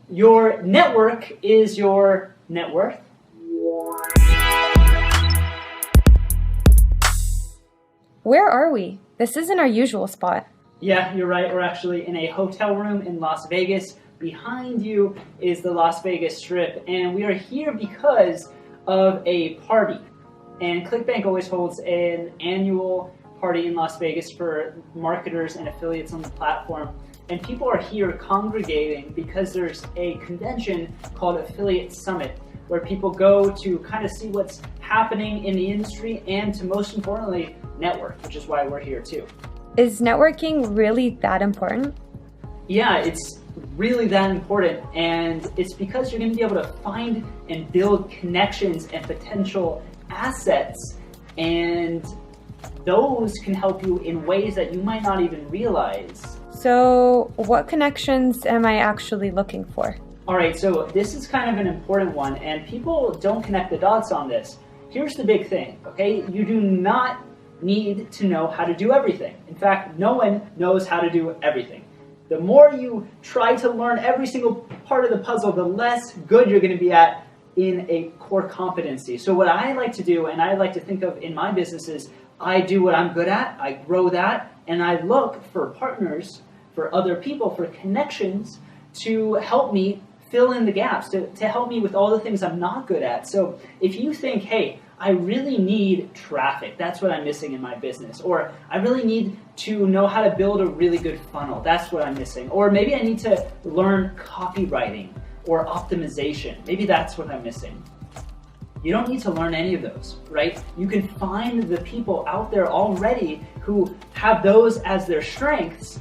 Your network is your net worth. Where are we? This isn't our usual spot. Yeah, you're right. We're actually in a hotel room in Las Vegas. Behind you is the Las Vegas Strip, and we are here because of a party. And ClickBank always holds an annual party in Las Vegas for marketers and affiliates on the platform. And people are here congregating because there's a convention called Affiliate Summit, where people go to kind of see what's happening in the industry and to, most importantly, network, which is why we're here too. Is networking really that important? Yeah, it's really that important, and it's because you're going to be able to find and build connections and potential assets, and those can help you in ways that you might not even realize. So what connections am I actually looking for? All right, so this is kind of an important one, and people don't connect the dots on this. Here's the big thing, okay? You do not need to know how to do everything. In fact, no one knows how to do everything. The more you try to learn every single part of the puzzle, the less good you're going to be at in a core competency. So what I like to do, and I like to think of in my business, is I do what I'm good at, I grow that, and I look for partners, for other people, for connections to help me fill in the gaps, to help me with all the things I'm not good at. So if you think, hey, I really need traffic, that's what I'm missing in my business, or I really need to know how to build a really good funnel, that's what I'm missing, or maybe I need to learn copywriting or optimization, maybe that's what I'm missing. You don't need to learn any of those, right? You can find the people out there already who have those as their strengths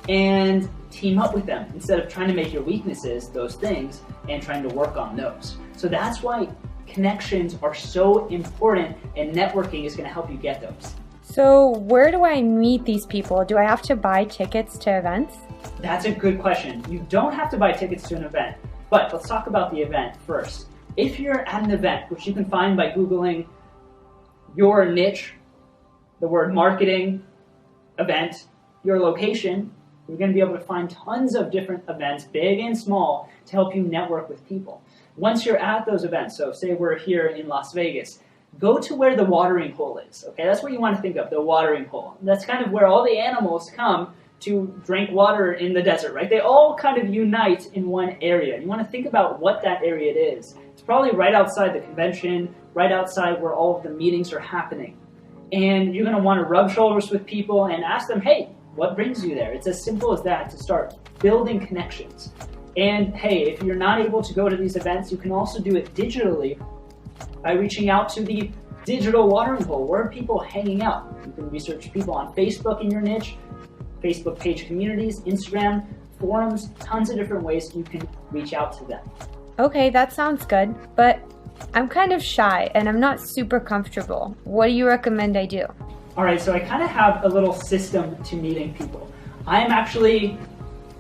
and team up with them instead of trying to make your weaknesses those things and trying to work on those. So that's why connections are so important, and networking is going to help you get those. So where do I meet these people? Do I have to buy tickets to events? That's a good question. You don't have to buy tickets to an event, but let's talk about the event first. If you're at an event, which you can find by Googling your niche, the word marketing, event, your location, you're going to be able to find tons of different events, big and small, to help you network with people. Once you're at those events, so say we're here in Las Vegas, go to where the watering hole is, okay? That's what you want to think of, the watering hole. That's kind of where all the animals come to drink water in the desert, right? They all kind of unite in one area. You want to think about what that area is. It's probably right outside the convention, right outside where all of the meetings are happening. And you're going to want to rub shoulders with people and ask them, hey, what brings you there? It's as simple as that, to start building connections. And hey, if you're not able to go to these events, you can also do it digitally by reaching out to the digital watering hole. Where are people hanging out? You can research people on Facebook in your niche, Facebook page communities, Instagram, forums, tons of different ways you can reach out to them. Okay, that sounds good, but I'm kind of shy and I'm not super comfortable. What do you recommend I do? All right, so I kind of have a little system to meeting people. I'm actually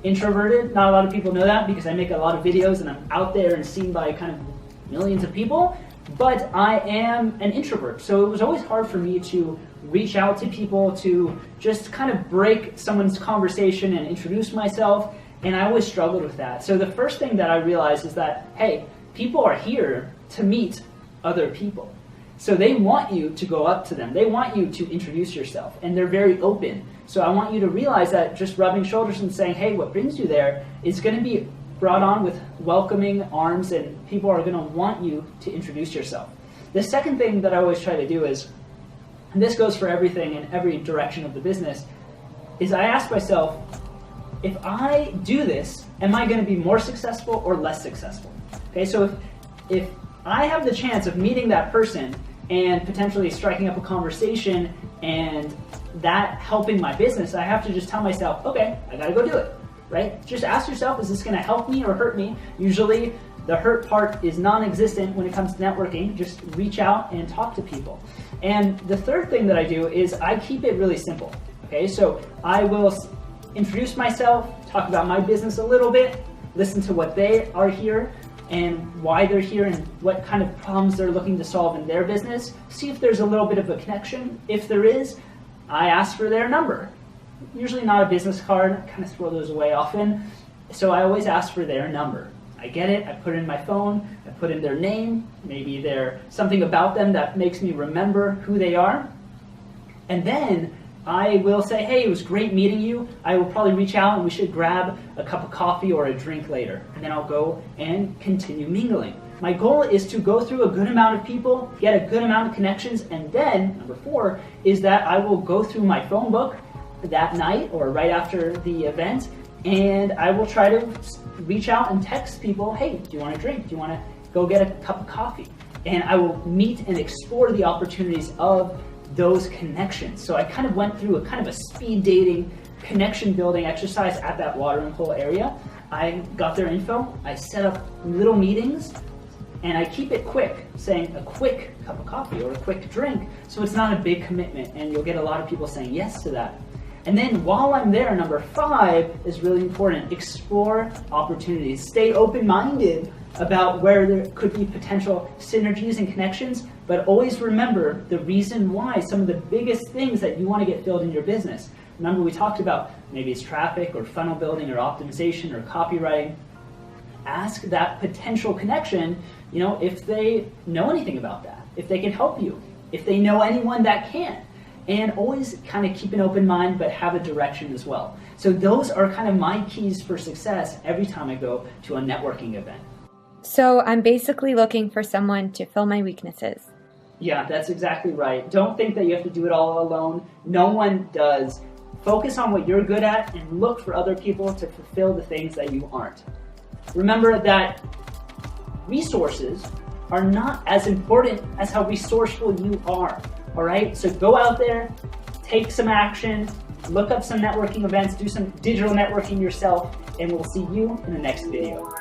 introverted. Not a lot of people know that because I make a lot of videos and I'm out there and seen by kind of millions of people, but I am an introvert. So it was always hard for me to reach out to people, to just kind of break someone's conversation and introduce myself, and I always struggled with that. So the first thing that I realized is that, hey, people are here to meet other people. So they want you to go up to them. They want you to introduce yourself, and they're very open. So I want you to realize that just rubbing shoulders and saying, hey, what brings you there, is going to be brought on with welcoming arms, and people are going to want you to introduce yourself. The second thing that I always try to do is, and this goes for everything in every direction of the business, is I ask myself, if I do this, am I going to be more successful or less successful? Okay, so if I have the chance of meeting that person and potentially striking up a conversation and that helping my business, I have to just tell myself, okay, I gotta go do it, right? Just ask yourself, is this gonna help me or hurt me? Usually the hurt part is non-existent when it comes to networking. Just reach out and talk to people. And the third thing that I do is I keep it really simple, okay? So I will introduce myself, talk about my business a little bit, listen to what they are here and why they're here and what kind of problems they're looking to solve in their business. See if there's a little bit of a connection. If there is, I ask for their number. Usually not a business card, I kind of throw those away often. So I always ask for their number. I get it, I put it in my phone, I put in their name, maybe there's something about them that makes me remember who they are. And then I will say, hey, it was great meeting you. I will probably reach out and we should grab a cup of coffee or a drink later. And then I'll go and continue mingling. My goal is to go through a good amount of people, get a good amount of connections, and then, number 4, is that I will go through my phone book that night or right after the event, and I will try to reach out and text people, hey, do you want a drink? Do you want to go get a cup of coffee? And I will meet and explore the opportunities of those connections. So I kind of went through a kind of a speed dating, connection building exercise at that watering hole area. I got their info, I set up little meetings, and I keep it quick, saying a quick cup of coffee or a quick drink, so it's not a big commitment, and you'll get a lot of people saying yes to that. And then while I'm there, number 5 is really important. Explore opportunities. Stay open-minded about where there could be potential synergies and connections, but always remember the reason why, some of the biggest things that you want to get filled in your business. Remember, we talked about maybe it's traffic or funnel building or optimization or copywriting. Ask that potential connection, if they know anything about that, if they can help you, if they know anyone that can. And always kind of keep an open mind, but have a direction as well. So those are kind of my keys for success every time I go to a networking event. So I'm basically looking for someone to fill my weaknesses. Yeah, that's exactly right. Don't think that you have to do it all alone. No one does. Focus on what you're good at and look for other people to fulfill the things that you aren't. Remember that resources are not as important as how resourceful you are. All right, so go out there, take some action, look up some networking events, do some digital networking yourself, and we'll see you in the next video.